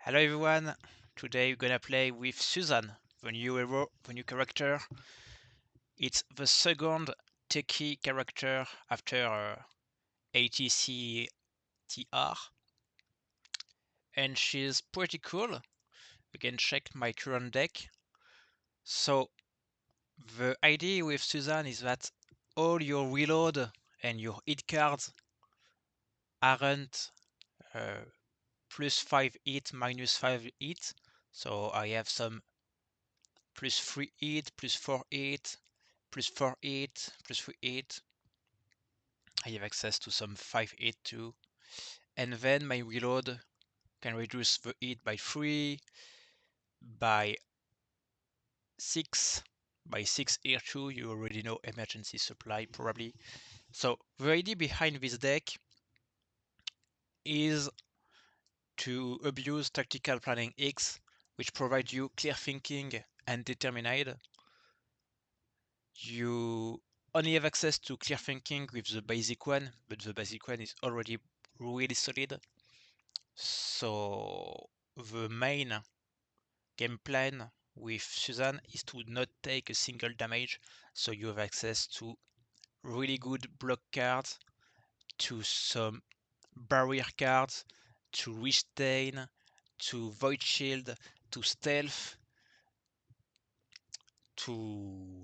Hello everyone, today we're gonna play with Susan, the new hero, the new character. It's the second techie character after ATCTR, and she's pretty cool. You can check my current deck. So the idea with Susan is that all your reload and your hit cards aren't uh, plus 5 hit, minus 5 hit. So I have some plus 3 hit, plus 4 hit, plus 4 hit, plus 3 hit. I have access to some 5 hit too. And then my reload can reduce the hit by 3, by 6, by 6 here too. You already know emergency supply probably. So the idea behind this deck is to abuse Tactical Planning X, which provides you clear thinking and determined. You only have access to clear thinking with the basic one, but the basic one is already really solid. So the main game plan with Susan is to not take a single damage, so you have access to really good block cards, to some barrier cards, to Restain, to Void Shield, to Stealth, to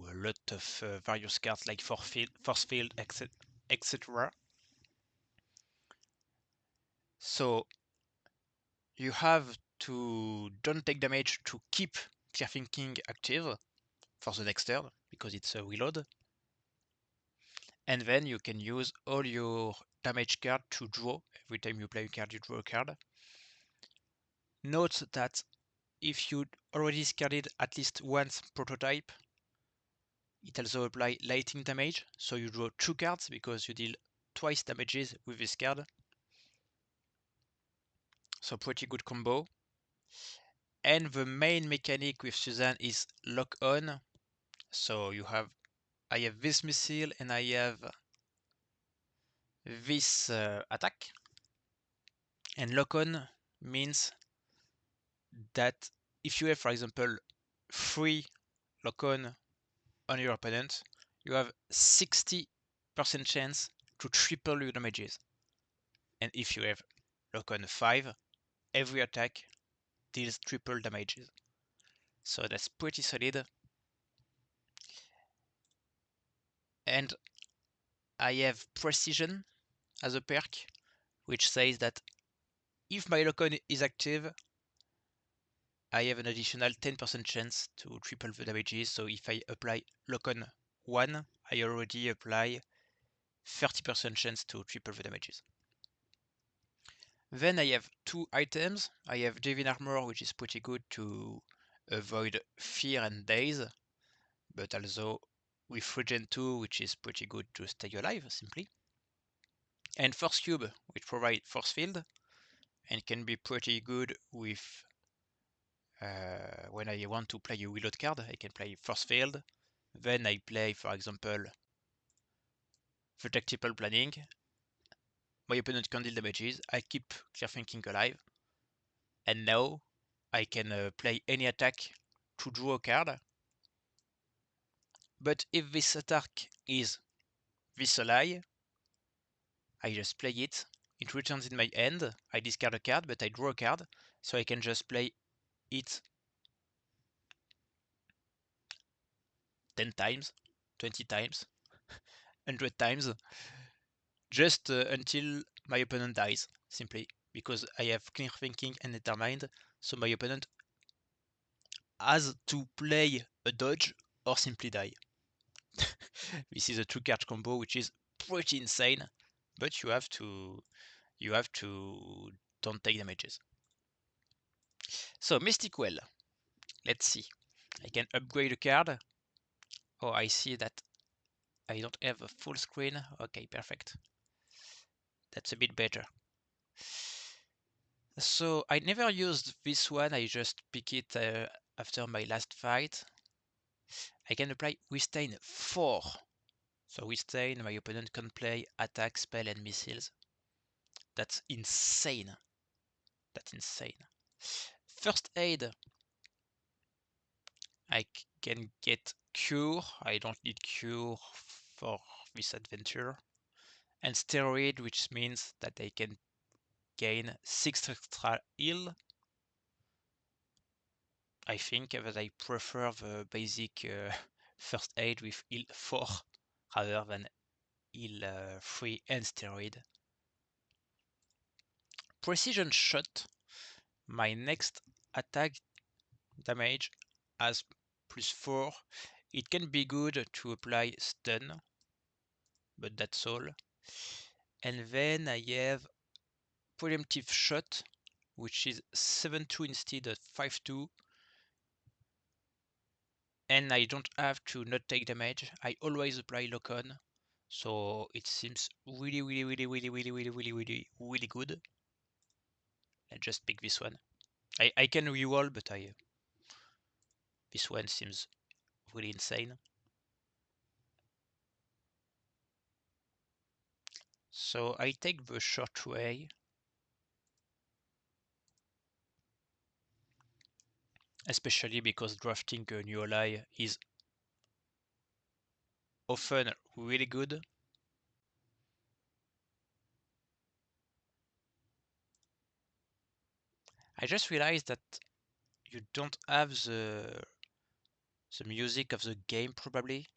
a lot of various cards like Force Field, etc. So you have to don't take damage to keep Clear Thinking active for the next turn because it's a reload. And then you can use all your damage card to draw. Every time you play a card, you draw a card. Note that if you already discarded at least once prototype, it also applies lightning damage. So you draw 2 cards because you deal twice damages with this card. So pretty good combo. And the main mechanic with Susan is lock on. So I have this missile and I have this attack. And lock on means that if you have, for example, 3 lock on your opponent, you have 60% chance to triple your damages. And if you have lock on 5, every attack deals triple damages. So that's pretty solid. And I have precision as a perk, which says that if my lock on is active, I have an additional 10% chance to triple the damages. So if I apply lock on 1, I already apply 30% chance to triple the damages. Then I have 2 items. I have Divine Armor, which is pretty good to avoid fear and daze, but also with Regen 2, which is pretty good to stay alive, simply. And Force Cube, which provides Force Field, and can be pretty good with when I want to play a reload card. I can play Force Field, then I play, for example, the Tactical Planning. My opponent can deal damages, I keep Clear Thinking alive, and now I can play any attack to draw a card. But if this attack is this ally, I just play it. It returns in my hand. I discard a card, but I draw a card, so I can just play it 10 times, 20 times, 100 times, just until my opponent dies, simply. Because I have clear thinking and determined, so my opponent has to play a dodge or simply die. This is a 2-card combo, which is pretty insane, but you have to don't take damages. So Mystic Well, let's see. I can upgrade a card. Oh, I see that I don't have a full screen. Okay, perfect. That's a bit better. So I never used this one, I just pick it after my last fight. I can apply Restain 4. So Restain, my opponent can play attack, spell, and missiles. That's insane. That's insane. First aid, I can get cure. I don't need cure for this adventure. And steroid, which means that I can gain 6 extra heal. I think that I prefer the basic first aid with heal 4 rather than heal 3 and steroid. Precision shot, my next attack damage has +4. It can be good to apply stun, but that's all. And then I have preemptive shot, which is 7-2 instead of 5-2. And I don't have to not take damage. I always apply lock on. So it seems really good. Let's just pick this one. I can reroll, but this one seems really insane. So I take the short way. Especially because drafting a new ally is often really good. I just realized that you don't have the music of the game probably.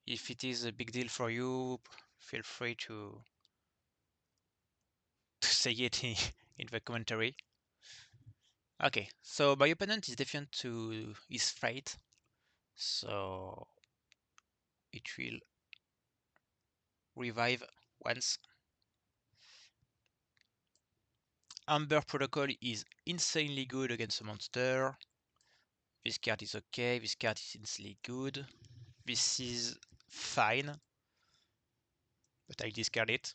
If it is a big deal for you, feel free to say it in the commentary. Okay, so my opponent is defiant to his fate, so it will revive once. Amber Protocol is insanely good against a monster. This card is okay, this card is insanely good. This is fine, but I discard it.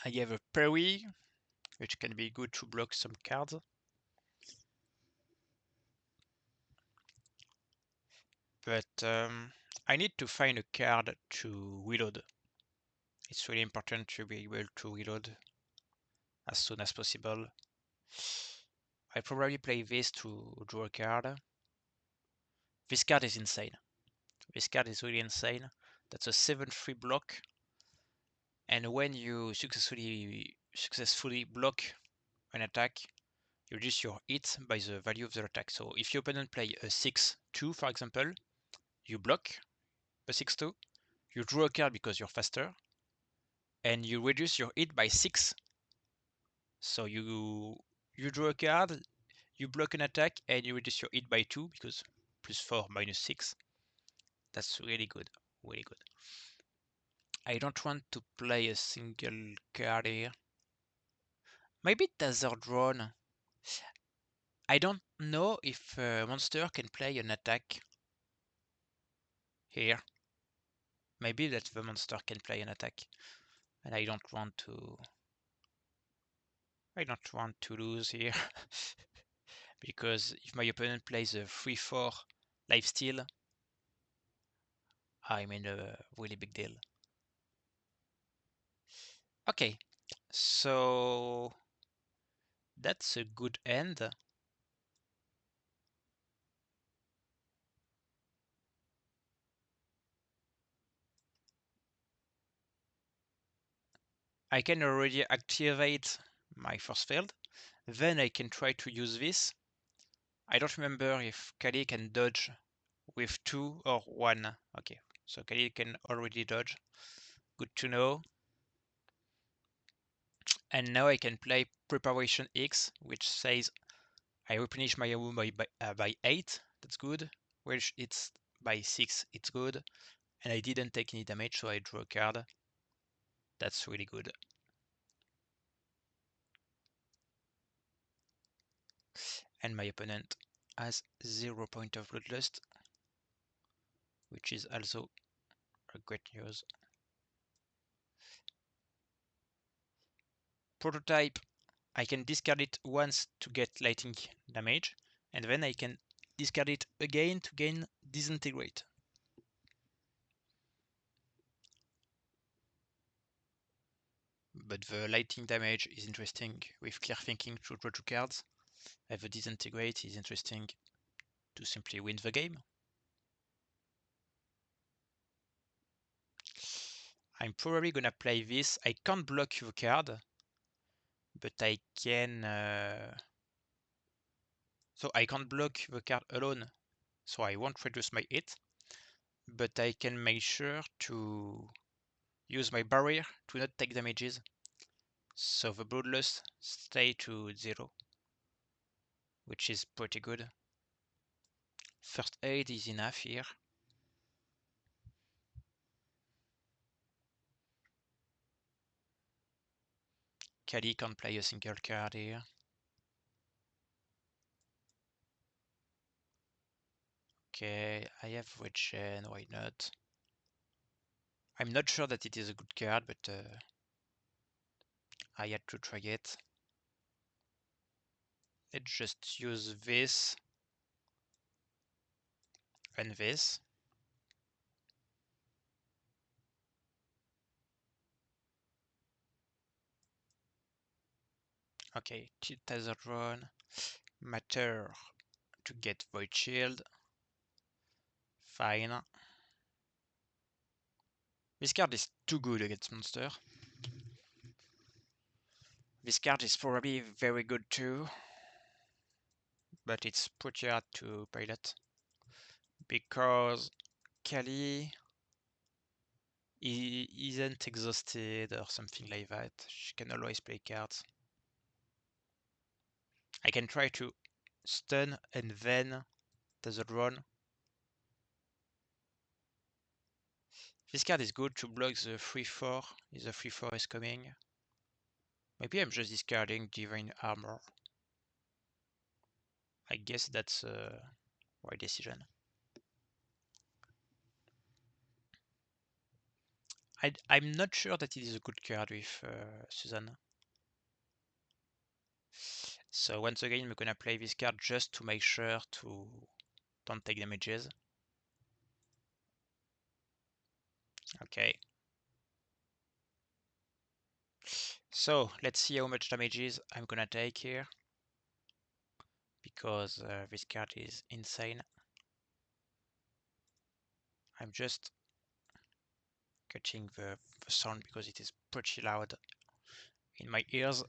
I have a parry, which can be good to block some cards. But I need to find a card to reload. It's really important to be able to reload as soon as possible. I probably play this to draw a card. This card is insane. This card is really insane. That's a 7-3 block. And when you successfully block an attack, you reduce your hit by the value of the attack. So if your opponent play a 6-2, for example, you block a 6-2, you draw a card because you're faster, and you reduce your hit by 6. So you draw a card, you block an attack, and you reduce your hit by 2 because +4 -6. That's really good, really good. I don't want to play a single card here. Maybe Tether Drone. I don't know if a monster can play an attack here. Maybe that the monster can play an attack, and I don't want to lose here. Because if my opponent plays a 3-4 lifesteal, I'm in a really big deal. Okay, so that's a good end. I can already activate my force field. Then I can try to use this. I don't remember if Kali can dodge with 2 or 1. Okay, so Kali can already dodge. Good to know. And now I can play Preparation X, which says I replenish my wound by 8. That's good. Which it's by 6. It's good. And I didn't take any damage, so I drew a card. That's really good. And my opponent has 0 point of Bloodlust, which is also a great news. Prototype, I can discard it once to get lightning damage, and then I can discard it again to gain Disintegrate. but the lighting damage is interesting with clear thinking to draw 2 cards, and the disintegrate is interesting to simply win the game. I'm probably gonna play this. I can't block the card, but I can... So I can't block the card alone, so I won't reduce my hit, but I can make sure to use my barrier to not take damages. So the Bloodlust stay to 0, which is pretty good. First aid is enough here. Kali can't play a single card here. Okay, I have Regen, why not? I'm not sure that it is a good card, but I had to try it. Let's just use this and this. Okay, Tether Drone, Matter to get Void Shield. Fine. This card is too good against monster. This card is probably very good too, but it's pretty hard to pilot because Kali isn't exhausted or something like that. She can always play cards. I can try to stun and then Tether Drone. This card is good to block the 3-4 if the 3-4 is coming. Maybe I'm just discarding Divine Armor. I guess that's a right decision. I'm not sure that it is a good card with Suzanne. So once again, I'm gonna play this card just to make sure to don't take damages. Okay. So let's see how much damages I'm gonna take here, because this card is insane. I'm just cutting the sound because it is pretty loud in my ears.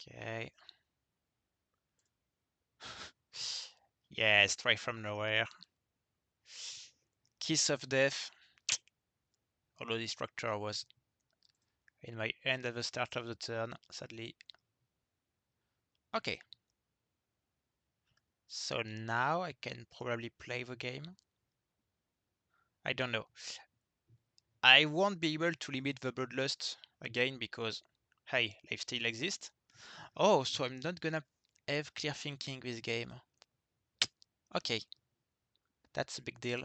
Okay. Yeah, straight from nowhere. Kiss of Death. Although this structure was in my hand at the start of the turn, sadly. Okay. So now I can probably play the game. I don't know. I won't be able to limit the Bloodlust again because, hey, life still exists. Oh, so I'm not gonna have clear thinking this game. Okay. That's a big deal.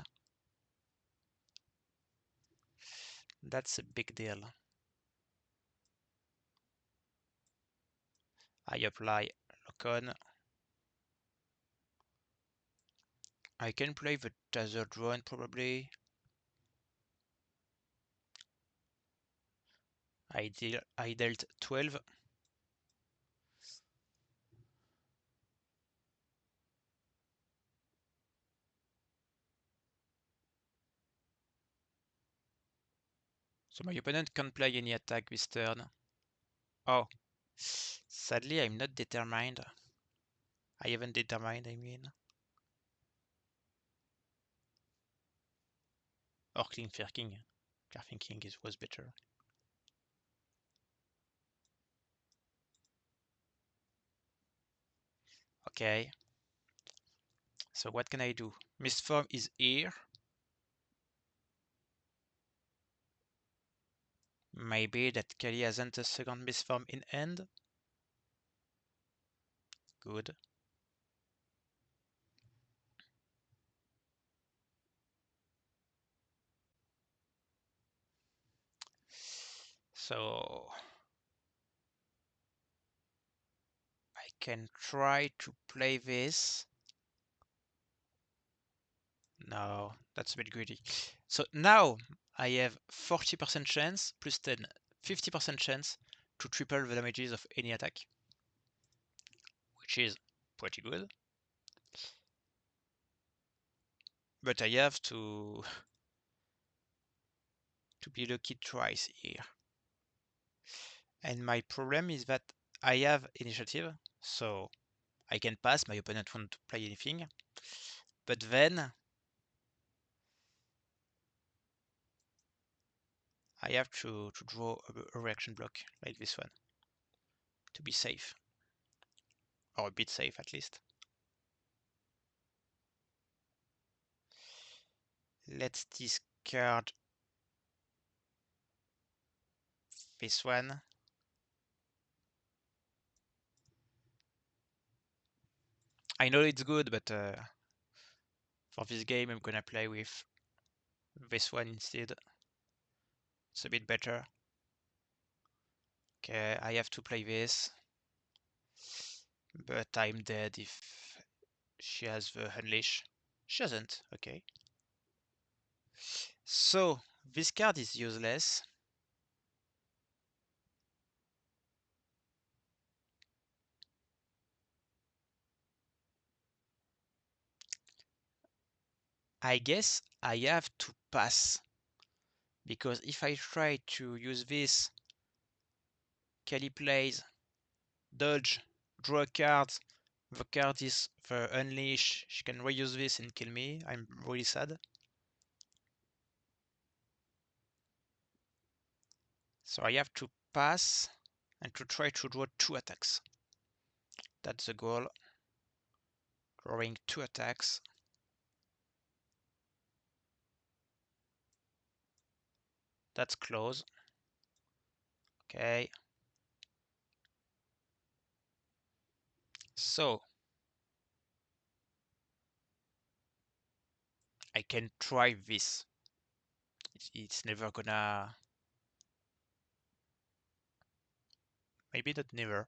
That's a big deal. I apply Lock-on. I can play the Tether Drone probably. I dealt 12. So my opponent can't play any attack this turn. Oh. Sadly, I'm not determined. I haven't determined, I mean. Or clean thinking. Clear thinking was better. Okay. So what can I do? Mistform is here. Maybe that Kali hasn't a second Mistform in hand. Good. So I can try to play this. No, that's a bit greedy. So now I have 40% chance, plus 10, 50% chance to triple the damages of any attack, which is pretty good. But I have to be lucky twice here. And my problem is that I have initiative, so I can pass, my opponent won't play anything. But then I have to draw a reaction block like this one to be safe, or a bit safe at least. Let's discard this one. I know it's good, but for this game I'm gonna play with this one instead. It's a bit better. Okay, I have to play this, but I'm dead if she has the Unleash. She doesn't, okay. So, this card is useless. I guess I have to pass, because if I try to use this, Kelly plays, dodge, draw a card, the card is the Unleash, she can reuse this and kill me, I'm really sad. So I have to pass and to try to draw 2 attacks. That's the goal. Drawing 2 attacks. That's close. Okay. So I can try this. It's never gonna... Maybe not never.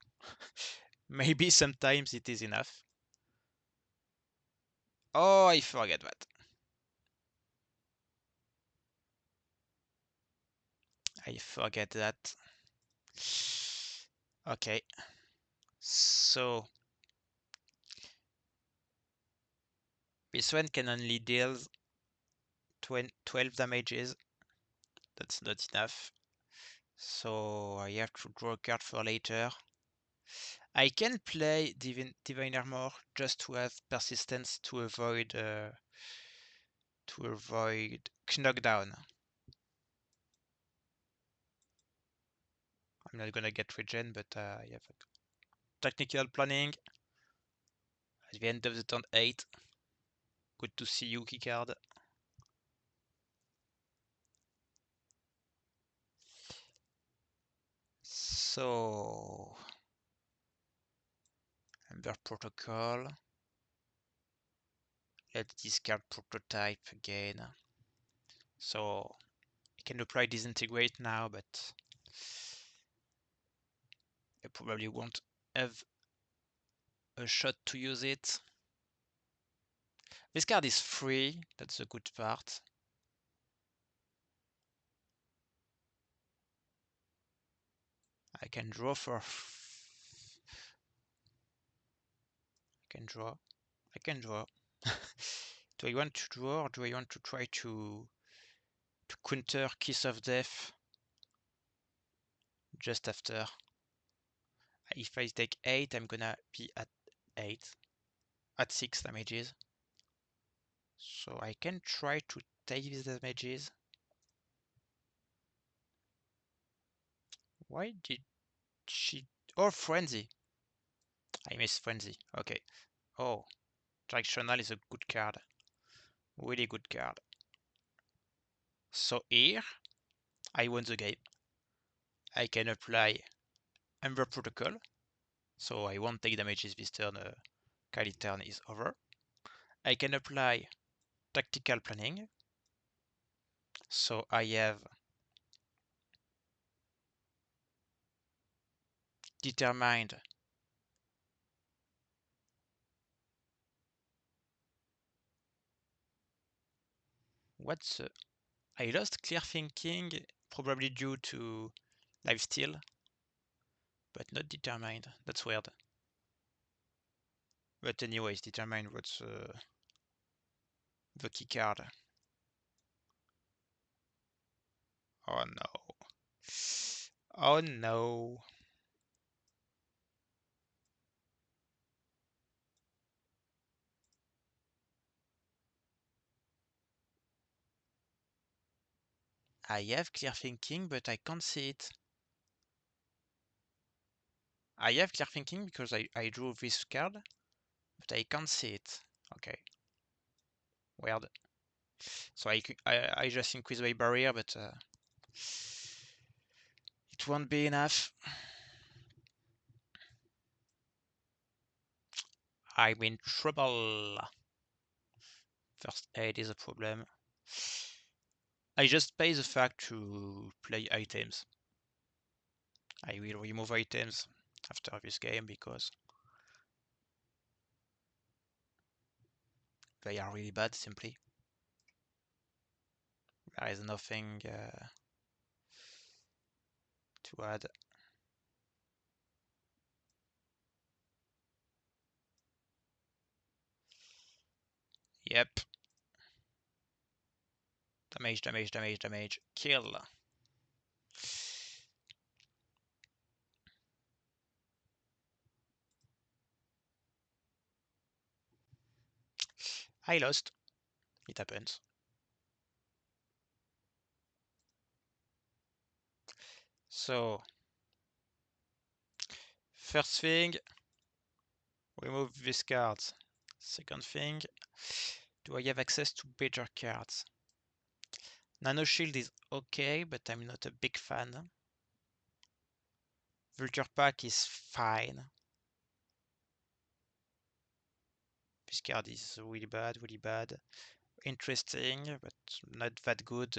Maybe sometimes it is enough. Oh, I forget that. I forget that. Okay. So this one can only deal 12 damages. That's not enough. So I have to draw a card for later. I can play Divine Armor just to have persistence to avoid knockdown. I'm not gonna get regen, but I have technical planning at the end of the turn 8. Good to see you, keycard. So Ember Protocol. Let's discard Prototype again. So I can apply Disintegrate now, but I probably won't have a shot to use it. This card is free, that's the good part. I can draw for... I can draw. I can draw. Do I want to draw, or do I want to try to counter Kiss of Death just after? If I take 8, I'm gonna be at 8. At 6 damages. So I can try to take these damages. Why did she... Oh, Frenzy. I missed Frenzy. Okay. Oh, Directional is a good card. Really good card. So here, I won the game. I can apply Ember Protocol. So I won't take damages this turn. Kylie turn is over. I can apply Tactical Planning. So I have determined what's I lost Clear Thinking, probably due to Lifesteal, but not Determined. That's weird. But anyways, Determined was the key card. Oh no. Oh no. I have Clear Thinking, but I can't see it. I have Clear Thinking because I drew this card, but I can't see it. Okay. Weird. So I just increase my barrier, but it won't be enough. I'm in trouble. First aid is a problem. I just pay the fact to play items. I will remove items after this game because they are really bad, simply. There is nothing to add. Yep. Damage, damage, damage, damage. Kill. I lost. It happens. So, first thing, remove these cards. Second thing, do I have access to better cards? Nano Shield is okay, but I'm not a big fan. Vulture Pack is fine. This card is really bad, really bad. Interesting, but not that good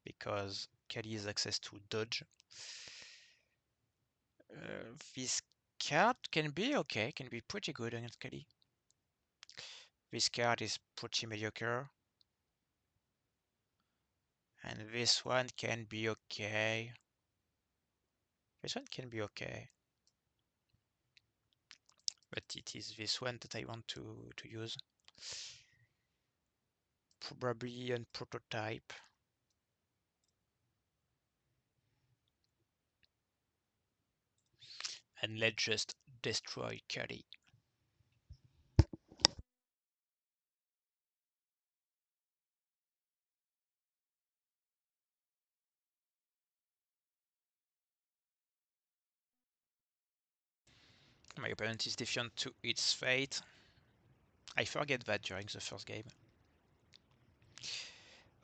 because Kali has access to dodge. This card can be okay, can be pretty good against Kali. This card is pretty mediocre. And this one can be okay. This one can be okay. But it is this one that I want to use. Probably on prototype. And let's just destroy Kali. My opponent is defiant to its fate. I forget that during the first game.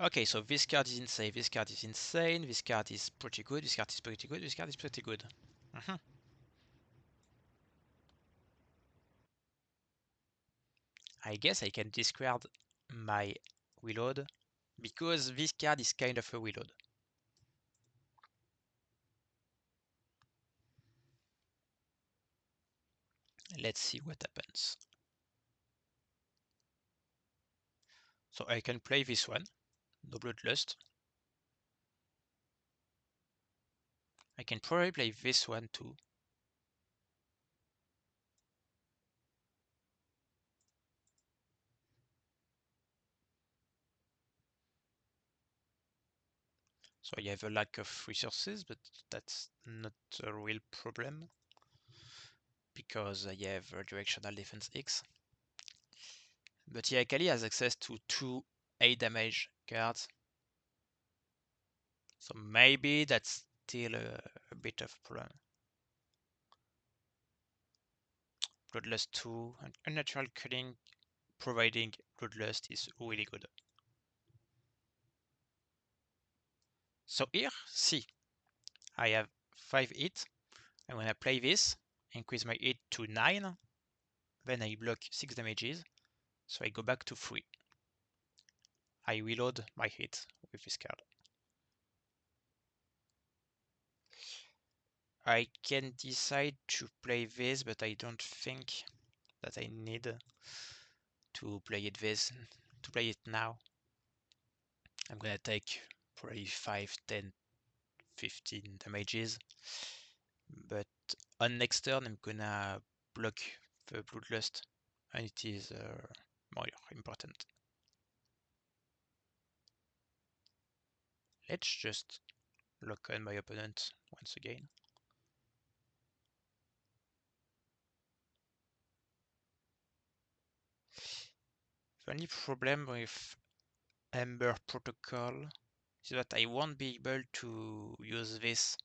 Okay, so this card is insane, this card is insane, this card is pretty good, this card is pretty good, this card is pretty good. I guess I can discard my reload because this card is kind of a reload. Let's see what happens. So I can play this one, no Bloodlust. I can probably play this one too. So I have a lack of resources, but that's not a real problem because I have a Directional Defense X. But yeah, Kali has access to 2 8 damage cards. So maybe that's still a bit of a problem. Bloodlust 2 and Unnatural Culling providing Bloodlust is really good. So here, see, I have 5 hit, and when I play this, increase my hit to 9, then I block 6 damages, so I go back to 3. I reload my hit with this card. I can decide to play this, but I don't think that I need to play it now. I'm gonna take probably 5, 10, 15 damages. But on next turn, I'm gonna block the Bloodlust, and it is more important. Let's just lock on my opponent once again. The only problem with Ember Protocol is that I won't be able to use this.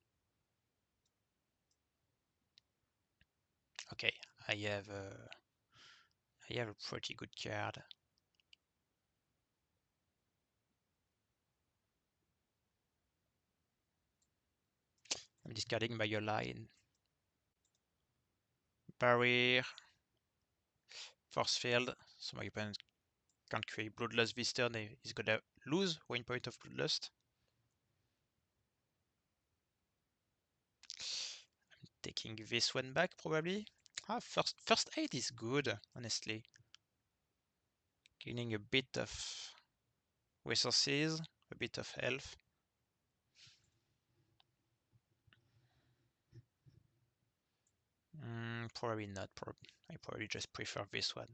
Okay, I have a pretty good card. I'm discarding my line. Barrier, Force Field, so my opponent can't create Bloodlust this turn. He's gonna lose 1 point of Bloodlust. I'm taking this one back probably. First aid is good, honestly. Gaining a bit of resources, a bit of health. Probably not. I probably just prefer this one.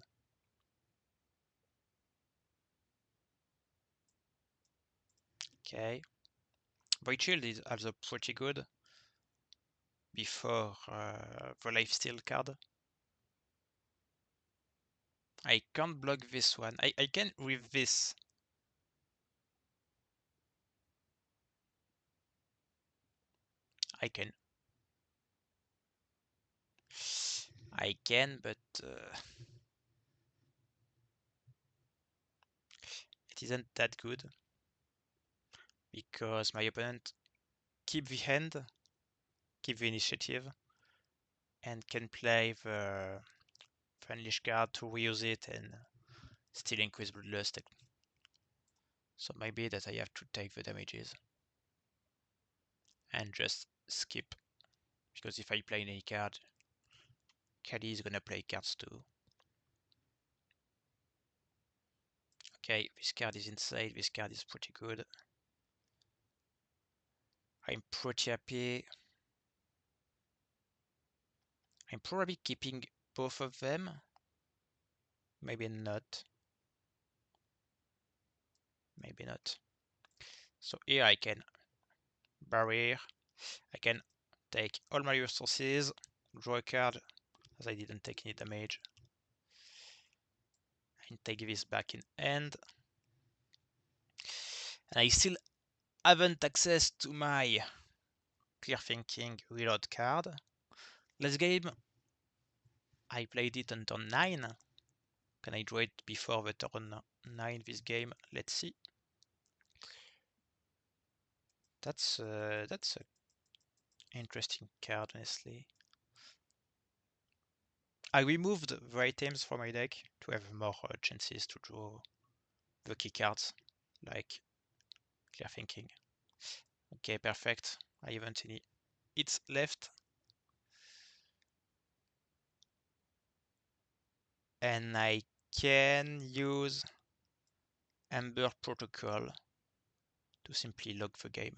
Okay. Void Shield is also pretty good before the Lifesteal card. I can't block this one. I can with this. I can. I can, but it isn't that good because my opponent keep the hand, keep the initiative, and can play the Unleash card to reuse it and still increase Bloodlust. So maybe that I have to take the damages and just skip. Because if I play any card, Kali is gonna play cards too. Okay, this card is inside, this card is pretty good. I'm pretty happy. I'm probably keeping both of them. Maybe not. Maybe not. So here I can barrier. I can take all my resources, draw a card, as I didn't take any damage. And take this back in hand. And I still haven't access to my Clear Thinking reload card. Last game, I played it on turn 9. Can I draw it before the turn 9 this game? Let's see. That's an interesting card, honestly. I removed the items from my deck to have more chances to draw the key cards, like Clear Thinking. Okay, perfect. I haven't any hits left. And I can use Ember Protocol to simply log the game.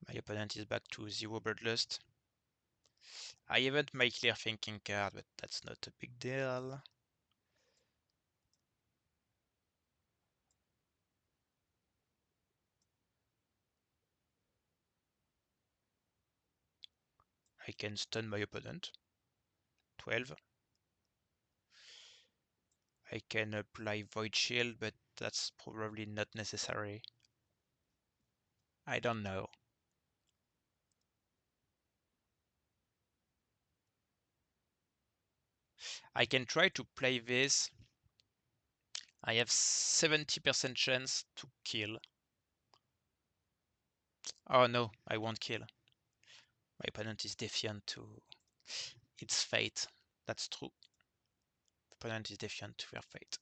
My opponent is back to 0 Bloodlust. I haven't my Clear Thinking card, but that's not a big deal. I can stun my opponent. 12. I can apply Void Shield, but that's probably not necessary. I don't know. I can try to play this. I have 70% chance to kill. Oh no, I won't kill. My opponent is defiant to its fate. That's true. The opponent is defiant to their fate.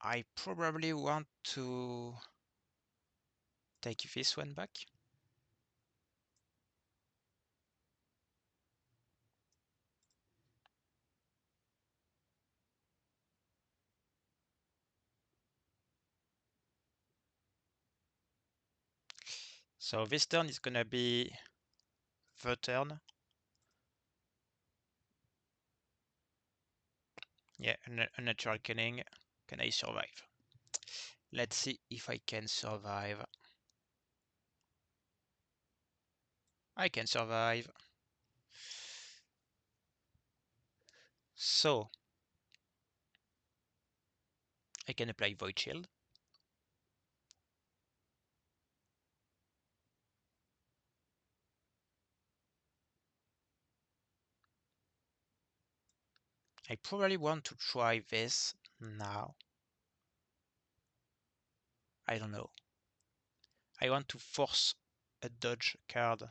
I probably want to take this one back. So this turn is gonna be the turn. Yeah, a natural cunning. Can I survive? Let's see if I can survive. I can survive. So I can apply Void Shield. I probably want to try this now. I don't know. I want to force a dodge card.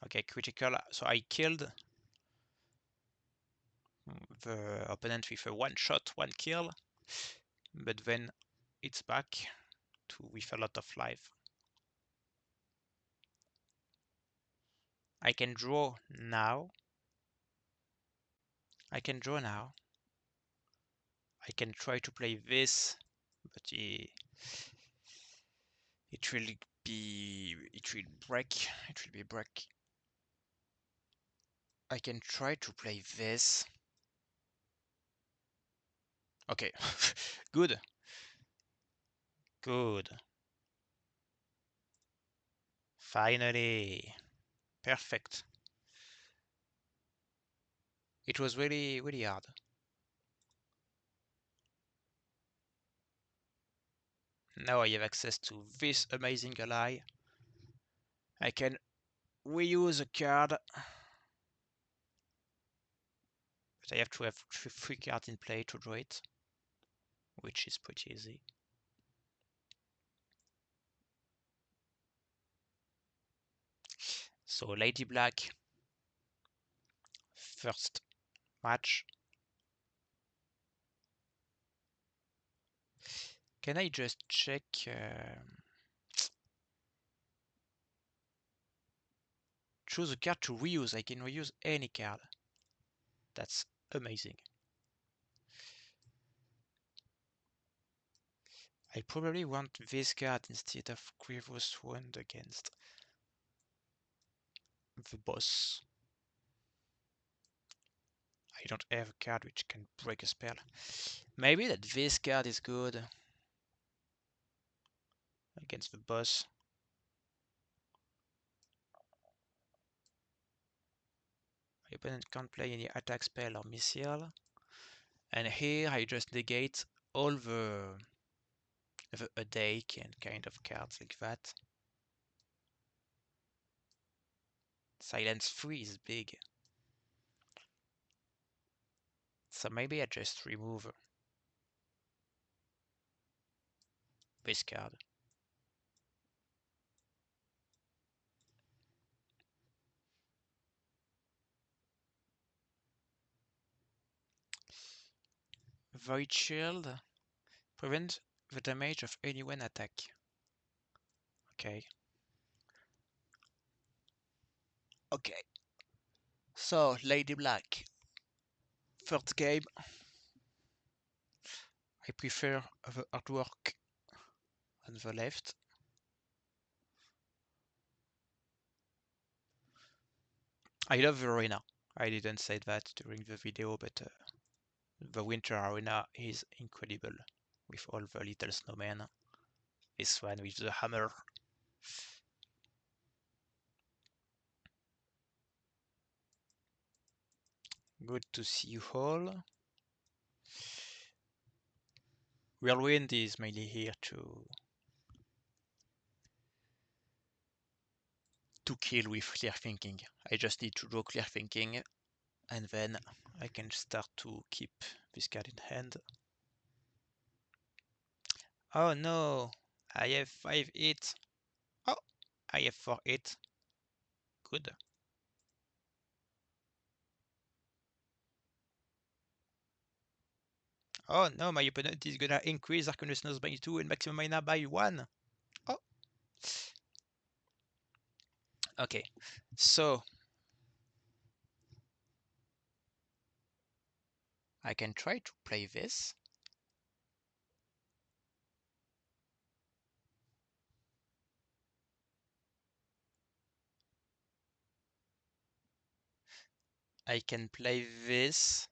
Okay, critical. So I killed the opponent with a one shot, one kill. But then it's back to with a lot of life. I can draw now. I can draw now. I can try to play this, but it will be, it will break. It will be break. I can try to play this. Okay, good. Good. Finally. Perfect. It was really, really hard. Now I have access to this amazing ally. I can reuse a card. But I have to have three cards in play to draw it, which is pretty easy. So Lady Black, first match. Can I just check? Choose a card to reuse. I can reuse any card. That's amazing. I probably want this card instead of Grievous Wound against the boss. I don't have a card which can break a spell. Maybe that this card is good against the boss. My opponent can't play any attack spell or missile. And here I just negate all the deck and kind of cards like that. Silence 3 is big. So maybe I just remove this card. Void Shield. Prevent the damage of any one attack. Okay. Okay. So, Lady Black. First game. I prefer the artwork on the left. I love the arena. I didn't say that during the video, but the winter arena is incredible with all the little snowmen. This one with the hammer. Good to see you all. Whirlwind is mainly here to kill with clear thinking. I just need to draw clear thinking and then I can start to keep this card in hand. Oh no, I have 5-8. Oh, I have 4-8. Good. Oh no, my opponent is gonna increase Arcanus Nose by 2 and maximum mana by 1. Oh. Okay, so I can try to play this. I can play this.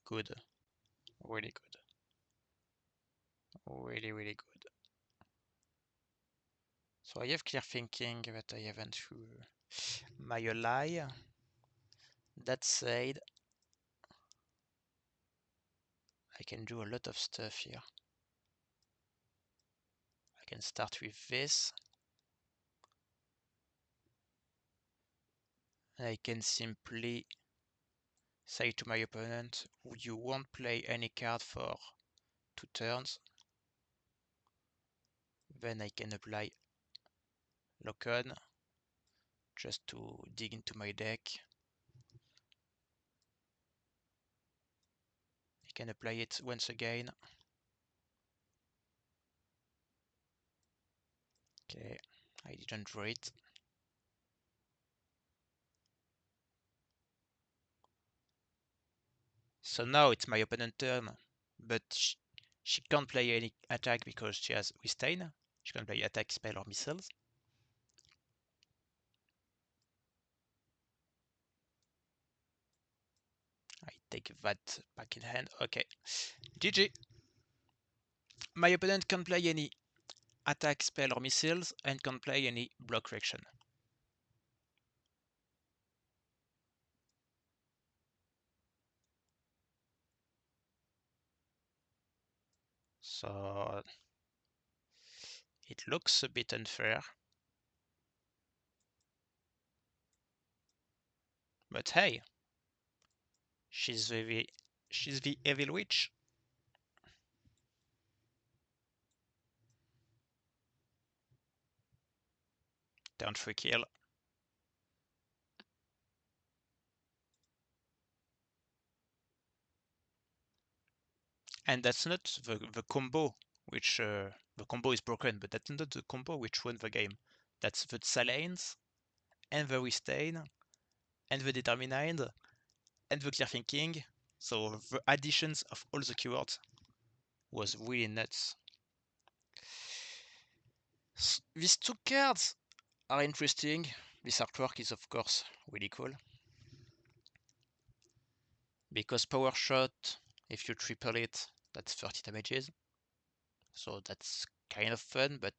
Good. Really good. Really, really good. So I have clear thinking, but I haven't through my ally. That said, I can do a lot of stuff here. I can start with this. I can simply say to my opponent, you won't play any card for 2 turns. Then I can apply lock on just to dig into my deck. I can apply it once again. Okay, I didn't draw it. So now it's my opponent's turn, but she can't play any attack because she has Withstain. She can't play attack, spell, or missiles. I take that back in hand. Okay, GG. My opponent can't play any attack, spell, or missiles, and can't play any block reaction. So it looks a bit unfair. But hey, she's the evil witch. Turn 3 kill. And that's not the combo, which the combo is broken, but that's not the combo which won the game. That's the Salains, and the Withstain, and the Determined, and the Clear Thinking. So the additions of all the keywords was really nuts. These 2 cards are interesting. This artwork is of course really cool. Because Power Shot, if you triple it, that's 30 damages. So that's kind of fun, but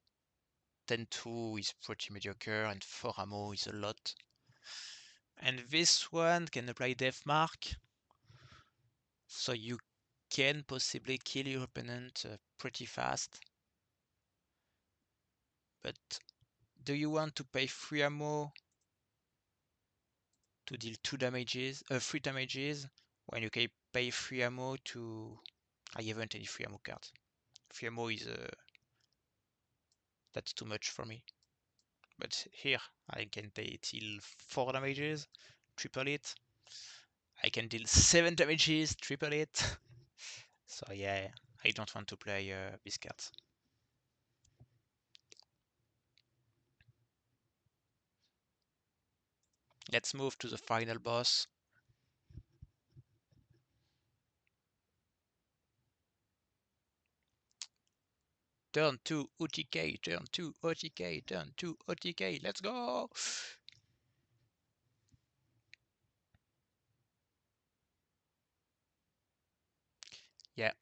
10-2 is pretty mediocre, and 4 ammo is a lot. And this one can apply Death Mark, so you can possibly kill your opponent pretty fast. But do you want to pay 3 ammo to deal 3 damages, when you can pay 3 ammo to... I haven't any 3 ammo cards. 3 ammo is... that's too much for me. But here, I can deal 4 damages, triple it. I can deal 7 damages, triple it. So yeah, I don't want to play these cards. Let's move to the final boss. Turn 2 OTK, turn 2 OTK, turn 2 OTK, let's go! Yeah.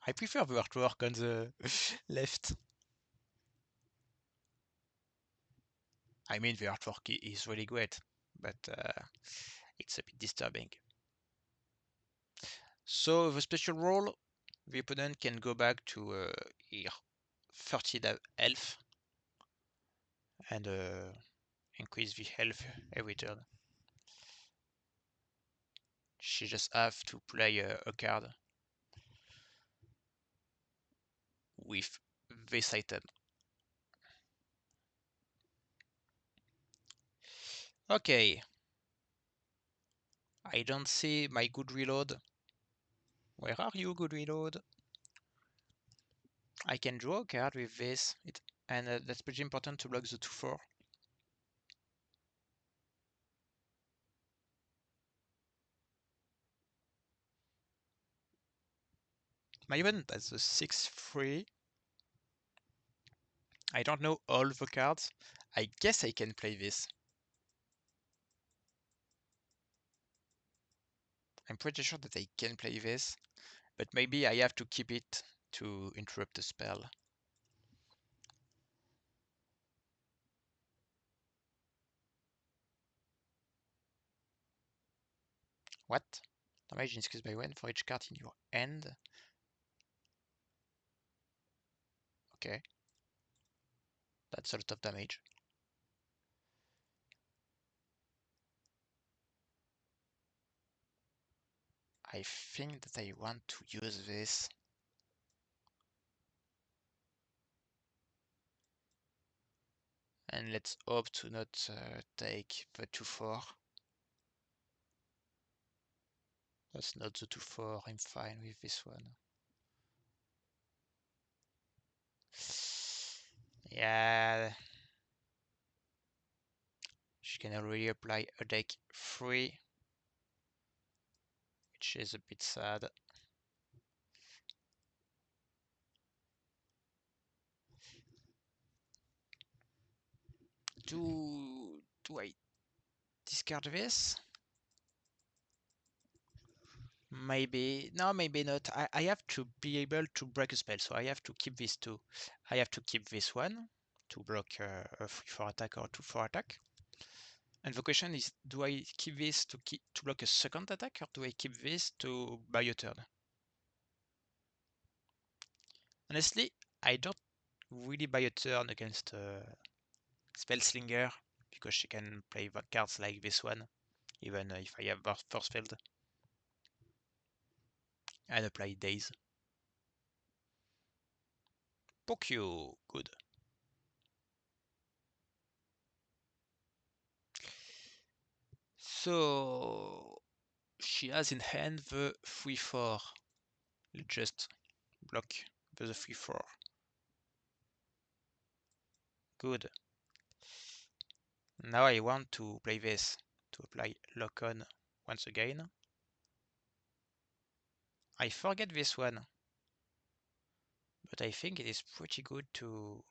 I prefer the artwork on the left. I mean, the artwork is really great, but it's a bit disturbing. So the special role, the opponent can go back to here 30 health and increase the health every turn. She just have to play a card with this item. Okay. I don't see my good reload. Where are you, good reload? I can draw a card with this, and that's pretty important to block the 2-4. My opponent has a 6-3. I don't know all the cards. I guess I can play this. I'm pretty sure that I can play this, but maybe I have to keep it to interrupt the spell. What? Damage increased by 1 for each card in your hand. Okay. That's a lot of damage. I think that I want to use this. And let's hope to not take the 2-4. That's not the 2-4, I'm fine with this one. Yeah. She can already apply a deck 3, which is a bit sad. Do I discard this? Maybe. No, maybe not. I have to be able to break a spell, so I have to keep these two. I have to keep this one to block a 3-4 attack or 2-4 attack. And the question is, do I keep this to block a second attack, or do I keep this to buy a turn? Honestly, I don't really buy a turn against Spellslinger, because she can play cards like this one, even if I have Force Field. And apply Daze. Poke you, good. So she has in hand the 3-4. Let's just block the 3-4. Good. Now I want to play this to apply lock on once again. I forget this one, but I think it is pretty good to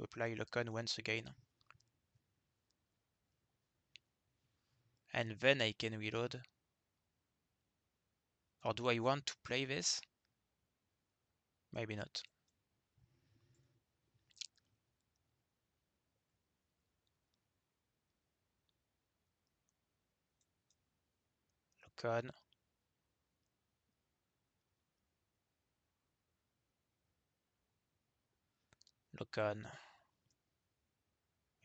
apply lock on once again. And then I can reload. Or do I want to play this? Maybe not. Lock on. Lock on.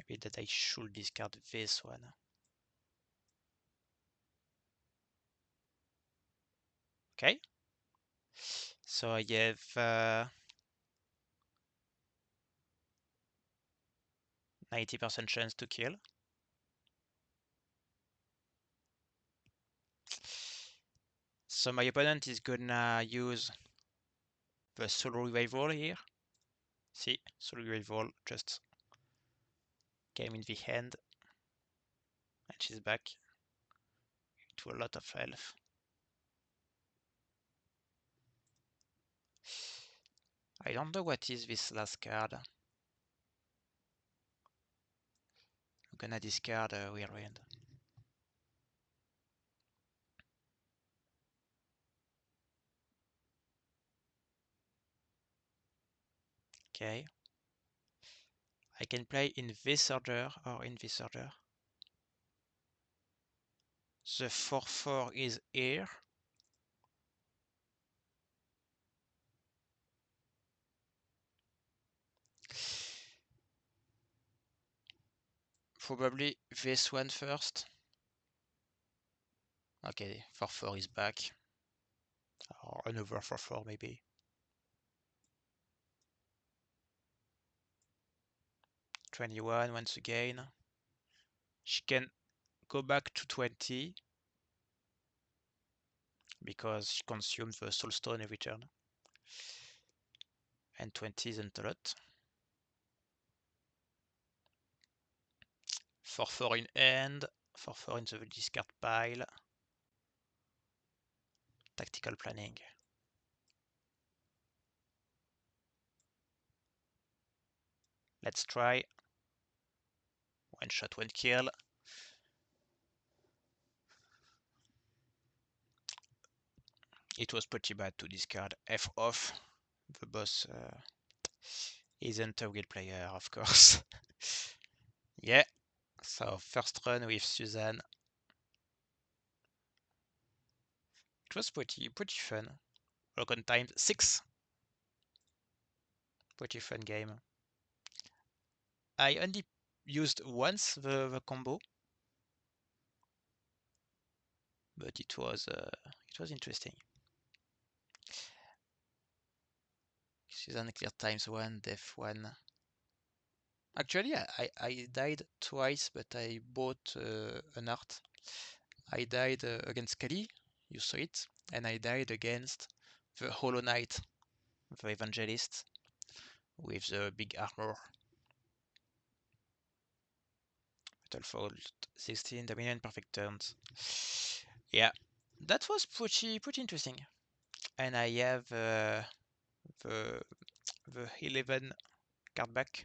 Maybe that I should discard this one. Okay. So I have 90% chance to kill. So my opponent is gonna use the Soul Revival here. See, Soul Revival just came in the hand. And she's back to a lot of health. I don't know what is this last card. I'm gonna discard Whirlwind. Okay. I can play in this order or in this order. The 4-4 is here. Probably this one first. Okay, 4-4 is back. Or another 4-4 maybe. '21 once again. She can go back to 20 because she consumes the Soulstone every turn. And 20 isn't a lot. 4-4 in hand, 4-4 in the discard pile. Tactical planning. Let's try. One shot, one kill. It was pretty bad to discard F off. The boss isn't a real player, of course. Yeah, so first run with Suzanne. It was pretty fun. Lock on time 6. Pretty fun game. I only used once the combo, but it was interesting. Suzanne clear times 1, def 1. Actually, I died twice, but I bought an art. I died against Kali, you saw it, and I died against the Hollow Knight, the Evangelist, with the big armor. Battlefield 16, Dominion, perfect turns. Yeah, that was pretty interesting. And I have the 11 card back,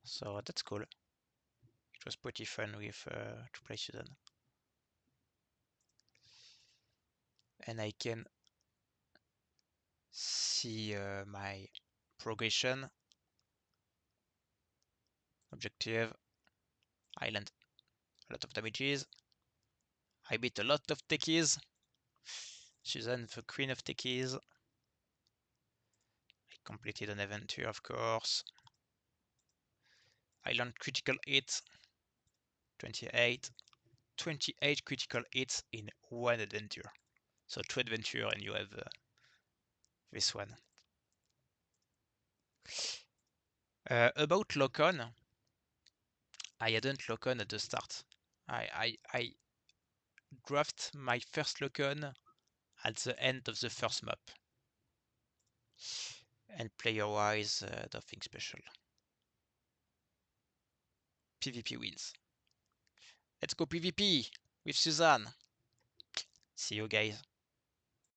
so that's cool. It was pretty fun with to play Sudan. And I can see my progression. Objective, island, a lot of damages. I beat a lot of techies. Susan, the queen of techies. I completed an adventure, of course. I learned critical hits. 28. 28 critical hits in one adventure. So 2 adventure and you have this one. About lock-on, I hadn't lock-on at the start. I draft my first lock-on at the end of the first map. And player-wise, nothing special. PvP wins. Let's go PvP with Suzanne. See you guys.